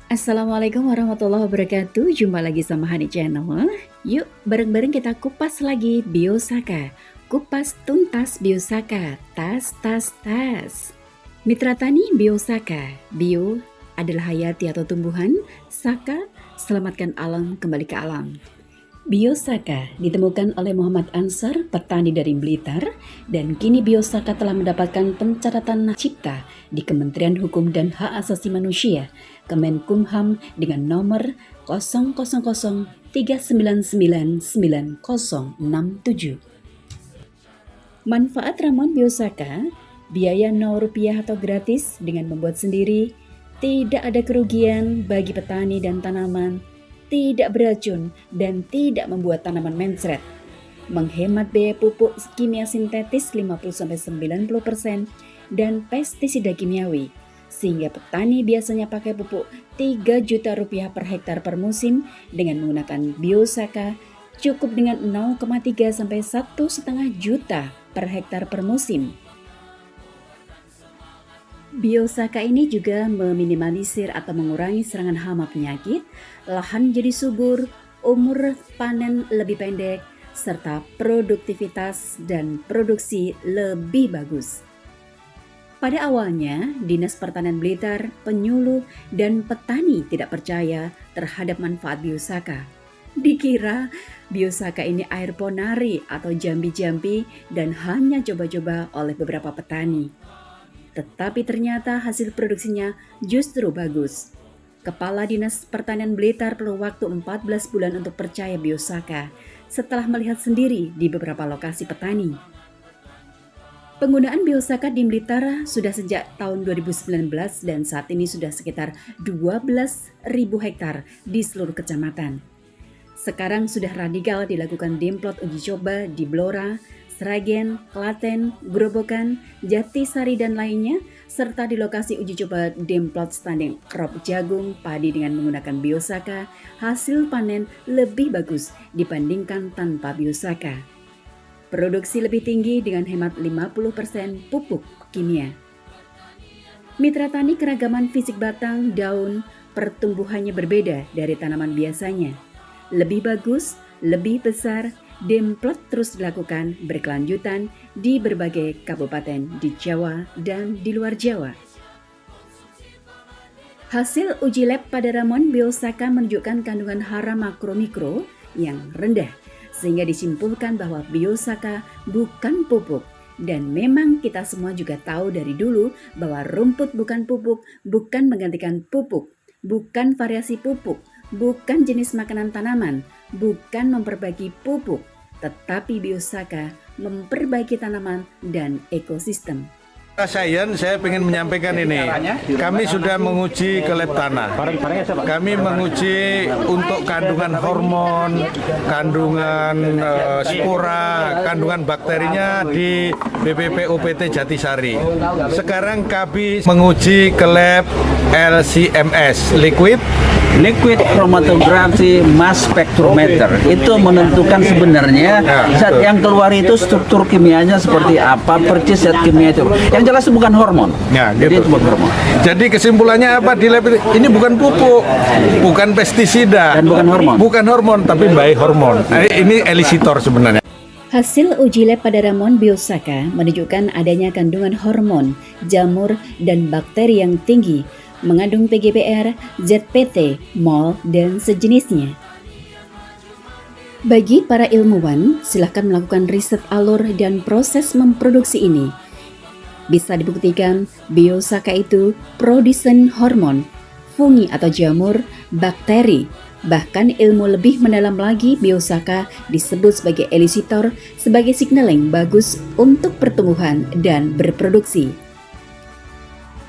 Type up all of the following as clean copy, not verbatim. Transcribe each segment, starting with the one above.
Assalamualaikum warahmatullahi wabarakatuh. Jumpa lagi sama Hani Channel. Yuk bareng-bareng kita kupas lagi Biosaka. Kupas tuntas Biosaka. Tas, tas, tas. Mitra Tani Biosaka. Bio adalah hayati atau tumbuhan. Saka, selamatkan alam kembali ke alam. Biosaka ditemukan oleh Muhammad Ansar, petani dari Blitar, dan kini Biosaka telah mendapatkan pencatatan cipta di Kementerian Hukum dan Hak Asasi Manusia, Kemenkumham dengan nomor 00039999067. Manfaat ramuan Biosaka, biaya Rp0 atau gratis dengan membuat sendiri, tidak ada kerugian bagi petani dan tanaman, tidak beracun dan tidak membuat tanaman mencret. Menghemat biaya pupuk kimia sintetis 50-90% dan pestisida kimiawi, sehingga petani biasanya pakai pupuk Rp3 juta per hektar per musim. Dengan menggunakan Biosaka cukup dengan 0,3 sampai 1,5 juta per hektar per musim. Biosaka ini juga meminimalisir atau mengurangi serangan hama penyakit, lahan jadi subur, umur panen lebih pendek, serta produktivitas dan produksi lebih bagus. Pada awalnya, Dinas Pertanian Blitar, penyuluh, dan petani tidak percaya terhadap manfaat Biosaka. Dikira Biosaka ini air ponari atau jambi-jambi dan hanya coba-coba oleh beberapa petani. Tetapi ternyata hasil produksinya justru bagus. Kepala Dinas Pertanian Blitar perlu waktu 14 bulan untuk percaya Biosaka setelah melihat sendiri di beberapa lokasi petani. Penggunaan Biosaka di Blitar sudah sejak tahun 2019 dan saat ini sudah sekitar 12.000 hektar di seluruh kecamatan. Sekarang sudah radikal dilakukan demplot uji coba di Blora, Sragen, Klaten, Grobogan, Jatisari dan lainnya, serta di lokasi uji coba demplot standing crop jagung padi dengan menggunakan Biosaka, hasil panen lebih bagus dibandingkan tanpa Biosaka. Produksi lebih tinggi dengan hemat 50% pupuk kimia. Mitra tani keragaman fisik batang, daun, pertumbuhannya berbeda dari tanaman biasanya. Lebih bagus, lebih besar, demplot terus dilakukan berkelanjutan di berbagai kabupaten di Jawa dan di luar Jawa. Hasil uji lab pada ramuan Biosaka menunjukkan kandungan hara makro-mikro yang rendah, sehingga disimpulkan bahwa Biosaka bukan pupuk. Dan memang kita semua juga tahu dari dulu bahwa rumput bukan pupuk, bukan menggantikan pupuk, bukan variasi pupuk, bukan jenis makanan tanaman, bukan memperbaiki pupuk, tetapi Biosaka memperbaiki tanaman dan ekosistem. Sains, saya ingin menyampaikan ini. Kami sudah menguji ke lab tanah. Kami menguji untuk kandungan hormon, kandungan spora, kandungan bakterinya di BPP UPT Jatisari. Sekarang kami menguji ke lab LCMS, Liquid Chromatography Mass Spectrometer. Itu menentukan sebenarnya zat yang keluar itu struktur kimianya seperti apa, persis zat kimia itu. Yang jelas bukan hormon. Ya, Jadi gitu. itu bukan hormon. Jadi kesimpulannya apa di lab ini bukan pupuk, bukan pestisida, Dan bukan hormon. bukan hormon, tapi baik hormon. Ini elisitor sebenarnya. Hasil uji lab pada ramuan Biosaka menunjukkan adanya kandungan hormon, jamur, dan bakteri yang tinggi, mengandung PGPR, ZPT, MOL, dan sejenisnya. Bagi para ilmuwan, silakan melakukan riset alur dan proses memproduksi ini. Bisa dibuktikan Biosaka itu produsen hormon, fungi atau jamur, bakteri. Bahkan ilmu lebih mendalam lagi, Biosaka disebut sebagai elisitor, sebagai signaling bagus untuk pertumbuhan dan berproduksi.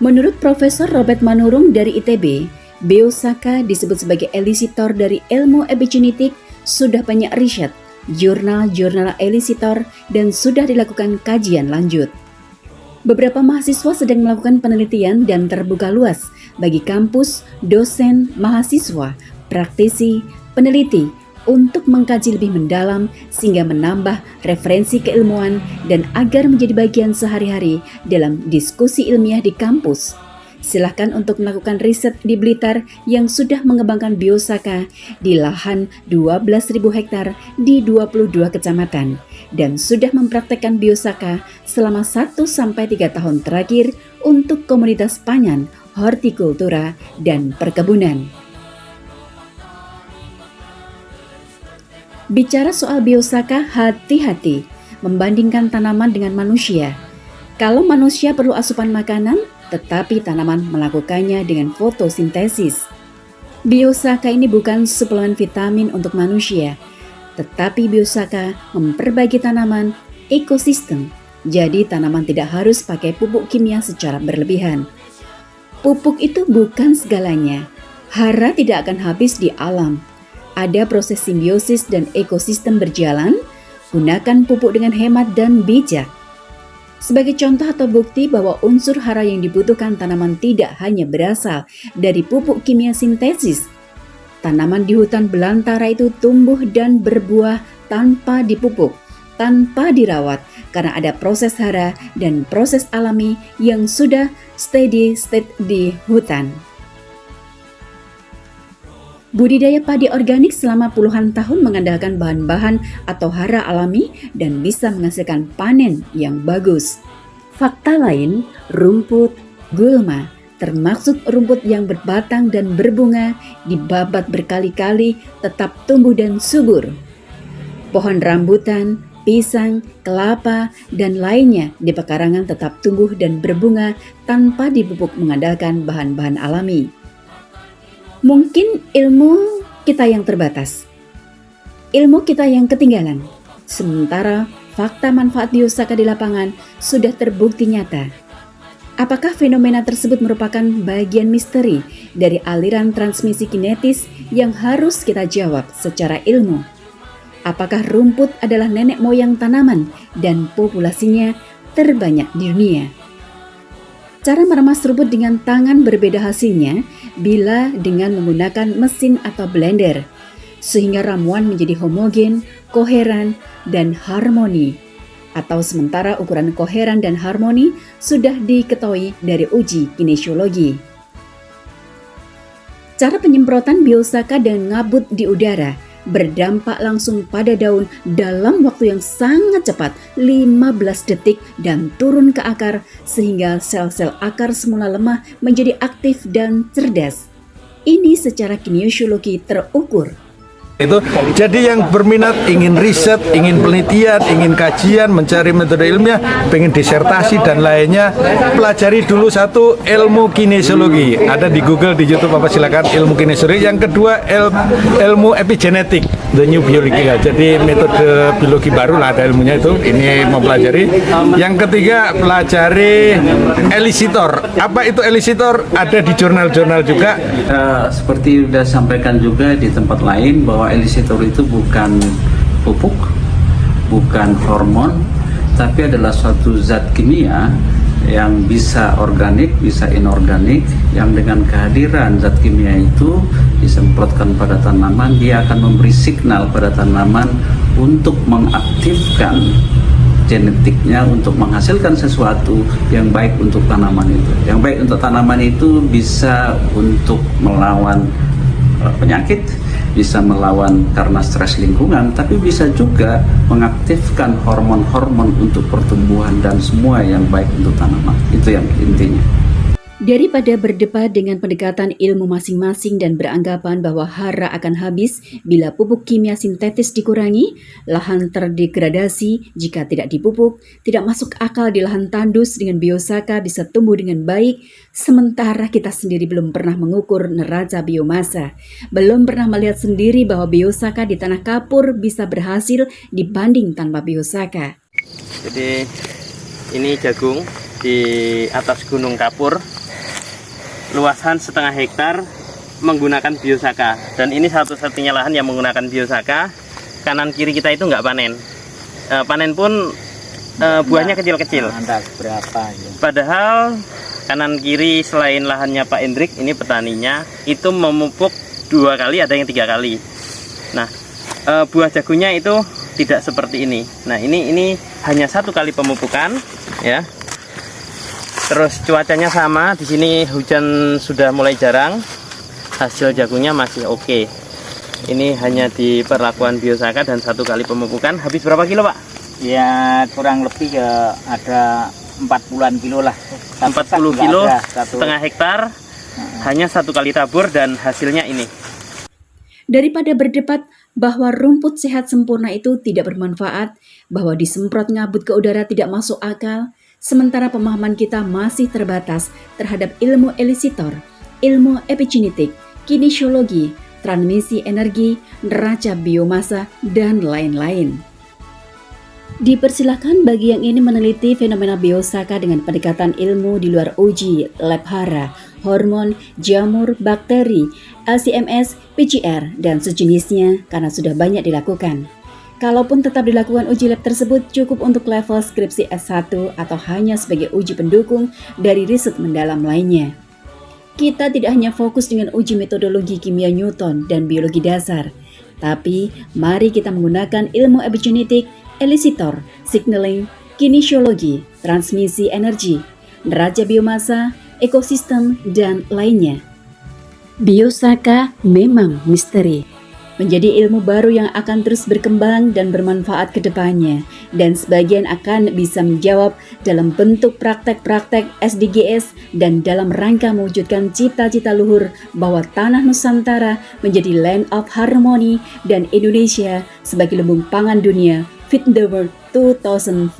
Menurut Profesor Robert Manurung dari ITB, Biosaka disebut sebagai elisitor dari ilmu epigenetik, sudah banyak riset, jurnal-jurnal elisitor, dan sudah dilakukan kajian lanjut. Beberapa mahasiswa sedang melakukan penelitian dan terbuka luas bagi kampus, dosen, mahasiswa, praktisi, peneliti untuk mengkaji lebih mendalam sehingga menambah referensi keilmuan dan agar menjadi bagian sehari-hari dalam diskusi ilmiah di kampus. Silahkan untuk melakukan riset di Blitar yang sudah mengembangkan biosaka di lahan 12.000 hektar di 22 kecamatan dan sudah mempraktekkan biosaka selama 1-3 tahun terakhir untuk komunitas pangan, hortikultura, dan perkebunan. Bicara soal biosaka, hati-hati membandingkan tanaman dengan manusia. Kalau manusia perlu asupan makanan, tetapi tanaman melakukannya dengan fotosintesis. Biosaka ini bukan suplemen vitamin untuk manusia, tetapi biosaka memperbaiki tanaman ekosistem. Jadi tanaman tidak harus pakai pupuk kimia secara berlebihan. Pupuk itu bukan segalanya. Hara tidak akan habis di alam. Ada proses simbiosis dan ekosistem berjalan. Gunakan pupuk dengan hemat dan bijak. Sebagai contoh atau bukti bahwa unsur hara yang dibutuhkan tanaman tidak hanya berasal dari pupuk kimia sintesis. Tanaman di hutan belantara itu tumbuh dan berbuah tanpa dipupuk, tanpa dirawat, karena ada proses hara dan proses alami yang sudah steady state di hutan. Budidaya padi organik selama puluhan tahun mengandalkan bahan-bahan atau hara alami dan bisa menghasilkan panen yang bagus. Fakta lain, rumput, gulma, termasuk rumput yang berbatang dan berbunga, dibabat berkali-kali tetap tumbuh dan subur. Pohon rambutan, pisang, kelapa, dan lainnya di pekarangan tetap tumbuh dan berbunga tanpa dipupuk mengandalkan bahan-bahan alami. Mungkin ilmu kita yang terbatas, ilmu kita yang ketinggalan, sementara fakta manfaat biosaka di lapangan sudah terbukti nyata. Apakah fenomena tersebut merupakan bagian misteri dari aliran transmisi kinetis yang harus kita jawab secara ilmu? Apakah rumput adalah nenek moyang tanaman dan populasinya terbanyak di dunia? Cara meremas rumput dengan tangan berbeda hasilnya bila dengan menggunakan mesin atau blender, sehingga ramuan menjadi homogen, koheran, dan harmoni. Atau sementara ukuran koheran dan harmoni sudah diketahui dari uji kinesiologi. Cara penyemprotan biosaka dengan ngabut di udara berdampak langsung pada daun dalam waktu yang sangat cepat, 15 detik, dan turun ke akar sehingga sel-sel akar semula lemah menjadi aktif dan cerdas. Ini secara kinesiologi terukur. Itu jadi yang berminat ingin riset, ingin penelitian, ingin kajian, mencari metode ilmiah, pengen disertasi dan lainnya, pelajari dulu satu ilmu kinesiologi. Ada di Google, di YouTube, apa silakan ilmu kinesiologi. Yang kedua ilmu epigenetik, the new biology. Jadi metode biologi baru lah, ada ilmunya itu. Ini mempelajari. Yang ketiga pelajari elisitor. Apa itu elisitor? Ada di jurnal-jurnal juga. Seperti sudah sampaikan juga di tempat lain bahwa elisitor itu bukan pupuk, bukan hormon, tapi adalah suatu zat kimia yang bisa organik, bisa inorganik, yang dengan kehadiran zat kimia itu disemprotkan pada tanaman, dia akan memberi signal pada tanaman untuk mengaktifkan genetiknya untuk menghasilkan sesuatu yang baik untuk tanaman itu. Yang baik untuk tanaman itu bisa untuk melawan penyakit, bisa melawan karena stres lingkungan, tapi bisa juga mengaktifkan hormon-hormon untuk pertumbuhan dan semua yang baik untuk tanaman. Itu yang intinya. Daripada berdebat dengan pendekatan ilmu masing-masing dan beranggapan bahwa hara akan habis bila pupuk kimia sintetis dikurangi, lahan terdegradasi jika tidak dipupuk, tidak masuk akal di lahan tandus dengan biosaka bisa tumbuh dengan baik, sementara kita sendiri belum pernah mengukur neraca biomasa, belum pernah melihat sendiri bahwa biosaka di tanah kapur bisa berhasil dibanding tanpa biosaka. Jadi ini jagung di atas gunung kapur, luasan 0,5 hektar menggunakan biosaka, dan ini satu-satunya lahan yang menggunakan biosaka. Kanan kiri kita itu nggak panen, panen pun buahnya kecil-kecil. Padahal kanan kiri selain lahannya Pak Hendrik, ini petaninya itu memupuk 2 kali, ada yang 3 kali. Nah, buah jagungnya itu tidak seperti ini. Nah, ini hanya 1 kali pemupukan, ya. Terus cuacanya sama, di sini hujan sudah mulai jarang. Hasil jagungnya masih oke. Ini hanya di perlakuan Biosaka dan 1 kali pemupukan. Habis berapa kilo, Pak? Ya kurang lebih ya ada 40-an kilo lah. 40 kilo, setengah hektar, hanya 1 kali tabur dan hasilnya ini. Daripada berdebat bahwa rumput sehat sempurna itu tidak bermanfaat, bahwa disemprot ngabut ke udara tidak masuk akal, sementara pemahaman kita masih terbatas terhadap ilmu elisitor, ilmu epigenetik, kinesiologi, transmisi energi, neraca biomasa, dan lain-lain. Dipersilakan bagi yang ingin meneliti fenomena Biosaka dengan pendekatan ilmu di luar uji, lab hara, hormon, jamur, bakteri, LC-MS, PCR, dan sejenisnya karena sudah banyak dilakukan. Kalaupun tetap dilakukan uji lab tersebut cukup untuk level skripsi S1 atau hanya sebagai uji pendukung dari riset mendalam lainnya. Kita tidak hanya fokus dengan uji metodologi kimia Newton dan biologi dasar, tapi mari kita menggunakan ilmu epigenetik, elisitor, signaling, kinesiologi, transmisi energi, neraca biomasa, ekosistem, dan lainnya. Biosaka memang misteri. Menjadi ilmu baru yang akan terus berkembang dan bermanfaat ke depannya, dan sebagian akan bisa menjawab dalam bentuk praktek-praktek SDGs dan dalam rangka mewujudkan cita-cita luhur bahwa tanah Nusantara menjadi land of harmony dan Indonesia sebagai lumbung pangan dunia Feed the World 2045.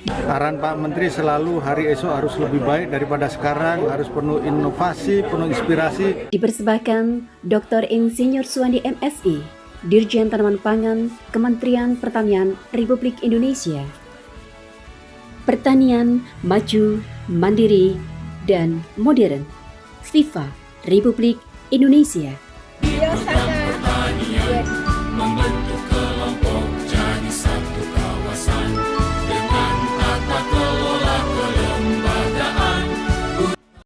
Arahan Pak Menteri selalu hari esok harus lebih baik daripada sekarang, harus penuh inovasi, penuh inspirasi. Dipersembahkan Dr. Insinyur Suwandi MSI, Dirjen Tanaman Pangan, Kementerian Pertanian Republik Indonesia. Pertanian maju, mandiri, dan modern. FIFA Republik Indonesia. Biosaka